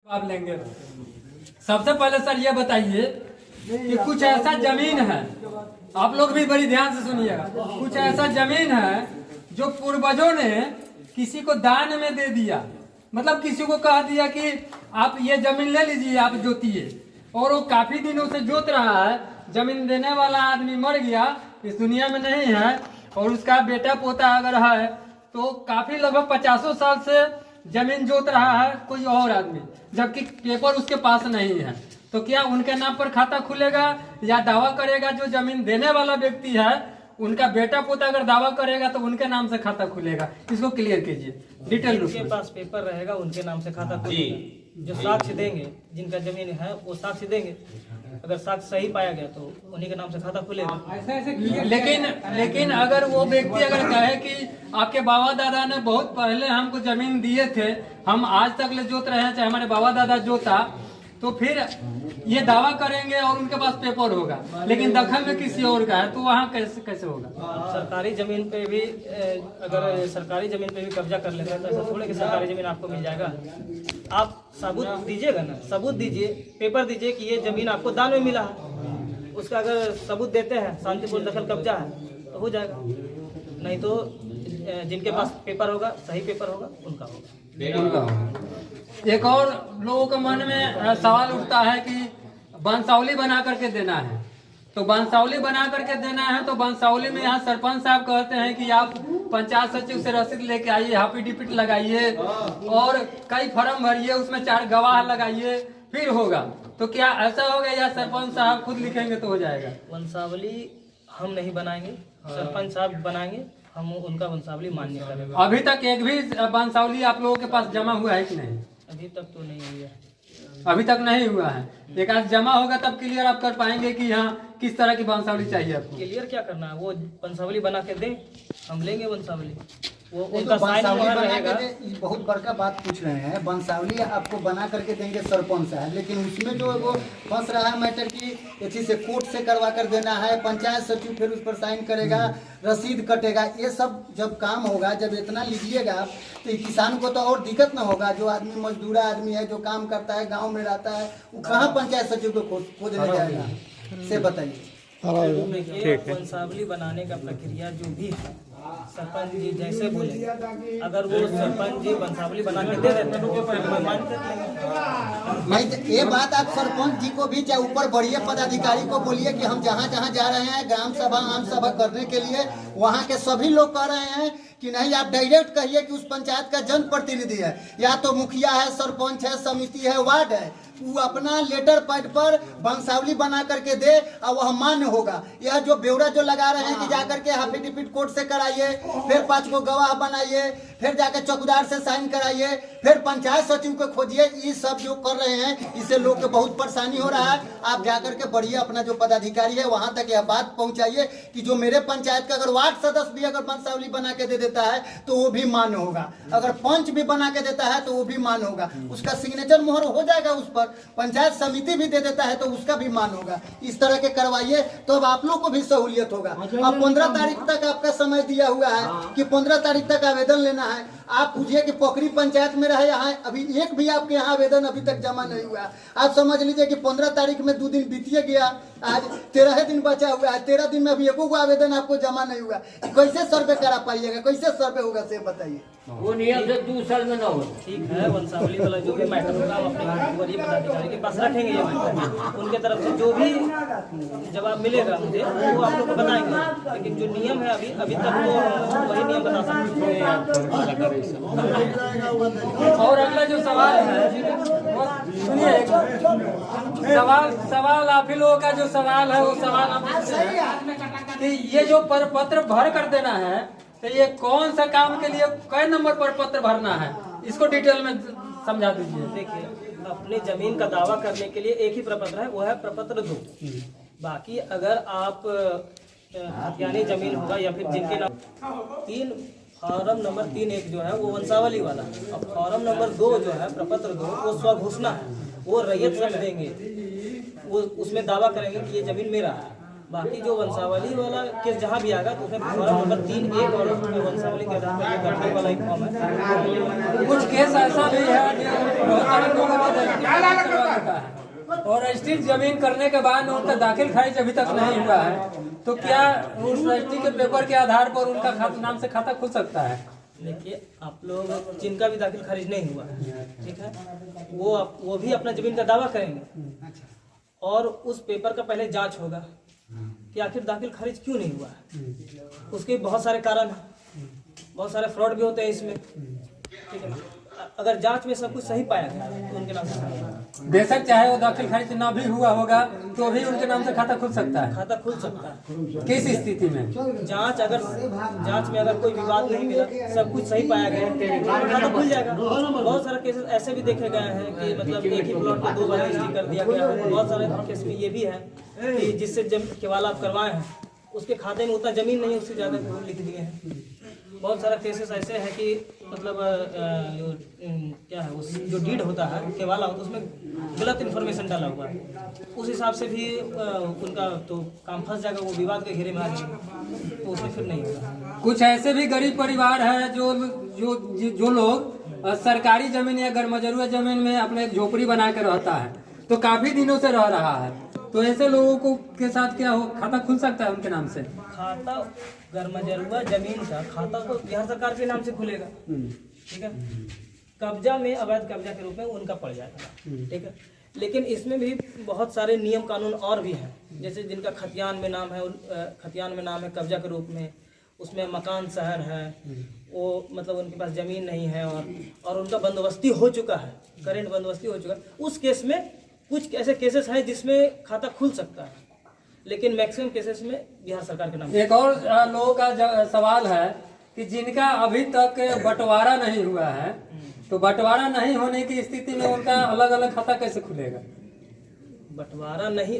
आप लेंगे। सबसे पहले सर ये बताइए कि कुछ ऐसा जमीन है, आप लोग भी बड़ी ध्यान से सुनिएगा, कुछ ऐसा जमीन है जो पूर्वजों ने किसी को दान में दे दिया, मतलब किसी को कह दिया कि आप ये जमीन ले लीजिए, आप जोतिए, और वो काफी दिनों से जोत रहा है। जमीन देने वाला आदमी मर गया, इस दुनिया में नहीं है, और उसका बेटा पोता अगर है तो काफी लगभग 50 साल से जमीन जोत रहा है कोई और आदमी, जबकि पेपर उसके पास नहीं है। तो क्या उनके नाम पर खाता खुलेगा या दावा करेगा जो जमीन देने वाला व्यक्ति है, उनका बेटा पोता अगर दावा करेगा तो उनके नाम से खाता खुलेगा? इसको क्लियर कीजिए डिटेल रूप में। उनके पास पेपर रहेगा, उनके नाम से खाता खुलेगा। जो साक्ष्य देंगे, जिनका जमीन है वो साक्ष्य देंगे, अगर साक्ष्य सही पाया गया तो उन्हीं के नाम से खाता खुलेगा। लेकिन अगर वो व्यक्ति अगर कहे कि आपके बाबा दादा ने बहुत पहले हमको जमीन दिए थे, हम आज तक ले जोत रहे हैं, चाहे हमारे बाबा दादा जोता, तो फिर ये दावा करेंगे और उनके पास पेपर होगा, लेकिन दखल में किसी और का है, तो वहाँ कैसे होगा? सरकारी जमीन पे भी अगर सरकारी जमीन पे भी कब्जा कर लेते हैं तो ऐसा थोड़े कि सरकारी जमीन आपको मिल जाएगा। आप सबूत दीजिएगा ना, सबूत दीजिए, पेपर दीजिए कि ये जमीन आपको दान में मिला है। उसका अगर सबूत देते हैं, शांतिपूर्ण दखल कब्जा है, तो हो जाएगा। नहीं तो जिनके पास पेपर होगा, सही पेपर होगा, उनका होगा। एक और लोगों के मन में सवाल उठता है कि वंशावली बना करके देना है, तो वंशावली बना करके देना है, तो वंशावली में यहाँ सरपंच साहब कहते हैं कि आप पंचायत सचिव से रसीद लेके आइए, एफिडेविट लगाइए और कई फॉर्म भरिए, उसमें 4 गवाह लगाइए, फिर होगा। तो क्या ऐसा होगा या सरपंच साहब खुद लिखेंगे तो हो जाएगा? वंशावली हम नहीं बनाएंगे, सरपंच साहब बनाएंगे, हम उनका वंशावली मान्य करेंगे। अभी तक एक भी वंशावली आप लोगों के पास जमा हुआ है कि नहीं? अभी तक तो नहीं हुई है। अभी तक नहीं हुआ है। एक आज जमा होगा तब क्लियर आप कर पाएंगे कि यहाँ किस तरह की वंशावली चाहिए आपको। क्लियर क्या करना है, वो वंशावली बना के दें, हम लेंगे वंशावली। वो तो उनका साइन वंशावली बना रहेगा। के दे, बहुत बड़का बात पूछ रहे हैं। वंशावली आपको बना करके देंगे सरपंच साहब, लेकिन उसमें जो वो फंस रहा है मैटर की इसी से कोर्ट से करवा कर देना है, पंचायत सचिव फिर उस पर साइन करेगा, रसीद कटेगा, ये सब जब काम होगा, जब इतना लीजिएगा आप, तो किसान को तो और दिक्कत ना होगा। जो आदमी मजदूरा आदमी है, जो काम करता है, गाँव में रहता है, वो कहाँ पंचायत सचिव को खोजने जाएगा? से बताइए। वंशावली बनाने का प्रक्रिया जो भी है, सरपंच जी जैसे बोले, अगर वो सरपंच जी वंशावली बना के दे देते तो मैं मान नहीं, ये बात आप सरपंच जी को भी, चाहे ऊपर बड़े पदाधिकारी को बोलिए कि हम जहाँ जहाँ जा रहे हैं ग्राम सभा आम सभा करने के लिए, वहाँ के सभी लोग कह रहे हैं कि नहीं, आप डायरेक्ट कहिए कि उस पंचायत का जनप्रतिनिधि है, या तो मुखिया है, सरपंच है, समिति है, वार्ड है, वो अपना लेटर पैड पर वंशावली बना करके दे और वह मान्य होगा। यह जो ब्यौरा जो लगा रहे हैं कि जाकर के एफिडेविट कोर्ट से कराइए, फिर 5 को गवाह बनाइए, फिर जाकर चौकीदार से साइन कराइए, फिर पंचायत सचिव को खोजिए, ये सब जो कर रहे हैं इससे लोग को बहुत परेशानी हो रहा है। आप जाकर के बढ़िए अपना जो पदाधिकारी है वहां तक यह बात पहुंचाइए कि जो मेरे पंचायत का अगर वार्ड सदस्य भी अगर वंशावली बना के दे देता है तो वो भी मान्य होगा, अगर पंच भी बना के देता है तो वो भी मान्य होगा, उसका सिग्नेचर मोहर हो जाएगा उस पर, पंचायत समिति भी दे देता है तो उसका भी मान होगा। इस तरह के करवाइए तो अब आप लोग को भी सहूलियत होगा। अब 15 तारीख तक आपका समय दिया हुआ है कि 15 तारीख तक आवेदन लेना है। आप पूछिए कि पोखरी पंचायत में रहे, यहाँ अभी एक भी आपके यहाँ आवेदन अभी तक जमा नहीं हुआ। आप समझ लीजिए कि 15 तारीख में 2 दिन बीतिए गया, आज 13 दिन बचा हुआ है, 13 दिन में अभी एको आवेदन आपको जमा नहीं हुआ। कैसे सर्वे करा पाइएगा, कैसे सर्वे होगा से बताइए। वो नियम से 2 साल में ना हो। ठीक है, वंशावली वाला जो भी मैटर होगा हम अपने वरीय पदाधिकारी के पास रखेंगे। ये मैटर उनके तरफ से जो भी जवाब मिलेगा मुझे वो आप लोग को बताएंगे, लेकिन जो नियम है अभी तक तो वही नियम बता सकते हैं। और अगला जो सवाल है, सुनिए, सवाल आप ही लोगों का जो सवाल है वो सवाल आप कि ये जो पत्र भर कर देना है, तो ये कौन सा काम के लिए कई नंबर पर पत्र भरना है, इसको डिटेल में समझा दीजिए। देखिए, अपने जमीन का दावा करने के लिए एक ही प्रपत्र है, वो है प्रपत्र 2। बाकी अगर आप हथियानी जमीन होगा या फिर जिनके नाम 3 फॉर्म नंबर 3(1) जो है वो वंशावली वाला, और फॉर्म नंबर 2 जो है प्रपत्र 2 वो स्वघोषणा है, वो रैयत रख देंगे, वो उसमें दावा करेंगे कि ये जमीन मेरा है। बाकी जो वंशावली वाला केस जहाँ भी आएगा तो उसमें फॉर्म नंबर 3(1) और वंशावली के आधार पर जो गठन वाला एक फॉर्म है। कुछ केस ऐसा भी है जो बहुत सारे लोगों को रजिस्ट्री करवा देता है और रजिस्ट्री जमीन करने के बाद उनका दाखिल खारिज अभी तक नहीं हुआ है, तो क्या उस रजिस्ट्री के पेपर के आधार पर उनका नाम से खाता खुल सकता है? देखिए, आप लोग जिनका भी दाखिल खारिज नहीं हुआ, ठीक है, वो भी अपना जमीन का दावा करेंगे और उस पेपर का पहले जांच होगा कि आखिर दाखिल खारिज क्यों नहीं हुआ है। उसके बहुत सारे कारण हैं, बहुत सारे फ्रॉड भी होते हैं इसमें, ठीक है। अगर जांच में सब कुछ सही पाया गया तो उनके नाम से बेशक चाहे वो दाखिल खारिज ना भी हुआ होगा तो भी उनके नाम से खाता खुल सकता है। खाता खुल सकता है। किस स्थिति में? जांच में अगर कोई विवाद नहीं मिला, सब कुछ सही पाया गया, खाता खुल जाएगा। बहुत सारे केसेस ऐसे भी देखे गए हैं कि मतलब एक ही प्लॉट पे 2 बार रजिस्ट्री कर दिया गया है। बहुत सारे केस में ये भी है कि जिससे केवाला आप करवाए हैं उसके खाते में उतना जमीन नहीं, उससे ज्यादा लिख दिए हैं। बहुत सारा केसेस ऐसे हैं कि मतलब क्या है, उस जो डीड होता है केवाला होता है उसमें गलत इन्फॉर्मेशन डाला हुआ है, उस हिसाब से भी उनका तो काम फंस जाएगा, वो विवाद के घेरे में आ जाएंगे, तो उसमें फिर नहीं होगा। कुछ ऐसे भी गरीब परिवार है जो लोग सरकारी जमीन या गरमजरुआ जमीन में अपने झोपड़ी बना कर रहता है, तो काफी दिनों से रह रहा है, तो ऐसे लोगों को के साथ क्या हो खाता खुल सकता है उनके नाम से? खाता गरमजरुआ जमीन का खाता तो बिहार सरकार के नाम से खुलेगा, ठीक है। कब्जा में अवैध कब्जा के रूप में उनका पड़ जाएगा, ठीक है। लेकिन इसमें भी बहुत सारे नियम कानून और भी हैं, जैसे जिनका खतियान में नाम है कब्जा के रूप में, उसमें मकान शहर है, वो मतलब उनके पास जमीन नहीं है और उनका बंदोबस्ती हो चुका है, करेंट बंदोबस्ती हो चुका है, उस केस में कुछ ऐसे केसेस हैं जिसमें खाता खुल सकता है, लेकिन मैक्सिमम केसेस में बिहार सरकार के नाम। एक और लोगों का सवाल है कि जिनका अभी तक बंटवारा नहीं हुआ है, तो बंटवारा नहीं होने की स्थिति में उनका अलग अलग खाता कैसे खुलेगा? बंटवारा नहीं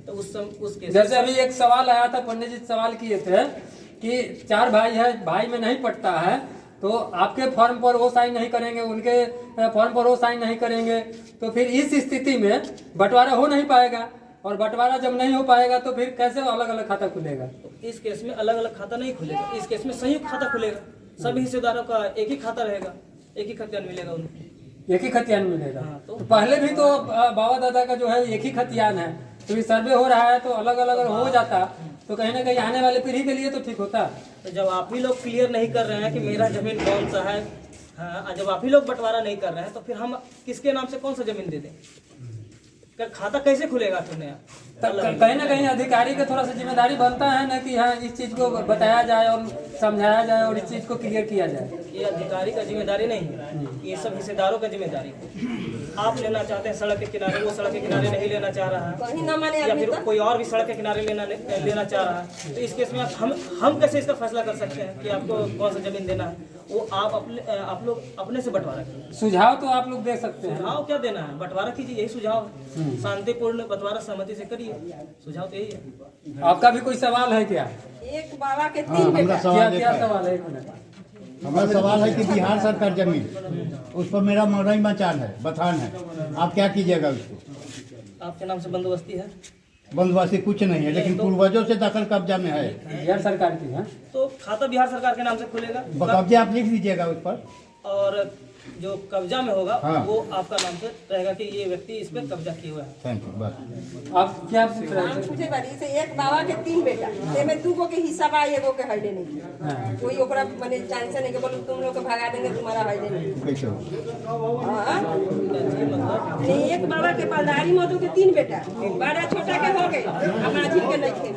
तो उस केस जैसे अभी एक सवाल आया था, पंडित जी सवाल किए थे कि 4 भाई है, भाई में नहीं पटता है, तो आपके फॉर्म पर वो साइन नहीं करेंगे, उनके फॉर्म पर वो साइन नहीं करेंगे, तो फिर इस स्थिति में बंटवारा हो नहीं पाएगा, और बंटवारा जब नहीं हो पाएगा तो फिर कैसे अलग अलग खाता खुलेगा? तो इस केस में अलग अलग खाता नहीं खुलेगा, इस केस में संयुक्त खाता खुलेगा, सभी हिस्सेदारों का एक ही खाता रहेगा, एक ही खतियान मिलेगा उनको, एक ही खतियान मिलेगा। हाँ, तो पहले भी तो बाबा दादा का जो है एक ही खतियान है, तो ये सर्वे हो रहा है तो अलग अलग हो जाता तो कहीं ना कहीं आने वाले पीढ़ी के लिए तो ठीक होता। तो जब आप ही लोग क्लियर नहीं कर रहे हैं कि मेरा जमीन कौन सा है, हाँ, जब आप ही लोग बंटवारा नहीं कर रहे हैं तो फिर हम किसके नाम से कौन सा जमीन दे दें? खाता कैसे खुलेगा फिर नया? कहीं ना कहीं अधिकारी का थोड़ा सा जिम्मेदारी बनता है ना कि हाँ इस चीज को बताया जाए और समझाया जाए और इस चीज को क्लियर किया जाए। ये अधिकारी का जिम्मेदारी नहीं है, ये सब हिस्सेदारों का जिम्मेदारी है। आप लेना चाहते हैं सड़क के किनारे, वो सड़क के किनारे नहीं लेना चाह रहा है, या फिर कोई और भी सड़क के किनारे लेना चाह रहा है, तो इस केस में हम कैसे इसका फैसला कर सकते हैं कि आपको कौन सा जमीन देना है? वो आप लोग अपने से बंटवारा कीजिए। सुझाव तो आप लोग दे सकते हैं। सुझाव क्या देना है? बंटवारा कीजिए, यही सुझाव है। शांतिपूर्ण बंटवारा सहमति से करिए, सुझाव तो यही है। आपका भी कोई सवाल है क्या? एक बाबा के 3 बेटा। क्या सवाल है? एक मिनट। हमारा सवाल है कि बिहार सरकार जमीन उस पर मेरा मरई मचान है, बथान है, आप क्या कीजिएगा उसको? आपके नाम से बंदोबस्ती है? बंदोबस्ती कुछ नहीं है, लेकिन पूर्वजों से दखल कब्जा में है, बिहार सरकार की है, तो खाता बिहार सरकार के नाम से खुलेगा, कब्जा आप लिख दीजिएगा उस पर, और जो कब्जा में होगा हाँ। वो आपका नाम से रहेगा कि ये व्यक्ति इस पे कब्जा किए हुआ है। Thank you. बस आप क्या पूछ रहे हम थे? पूछे बारी से एक बाबा के 3 बेटा, तेमे 2 गो के हिस्सा बा, एगो के हटे नहीं, हाँ। कोई ओकरा माने टेंशन नहीं के बोलो तुम लोग को भगा देंगे, तुम्हारा हटे नहीं। कैसे हो? हां, मतलब नहीं एक बाबा के पलदारी मधु के 3 बेटा, बड़ा छोटा के हो गए, हमारा जी के नहीं थे।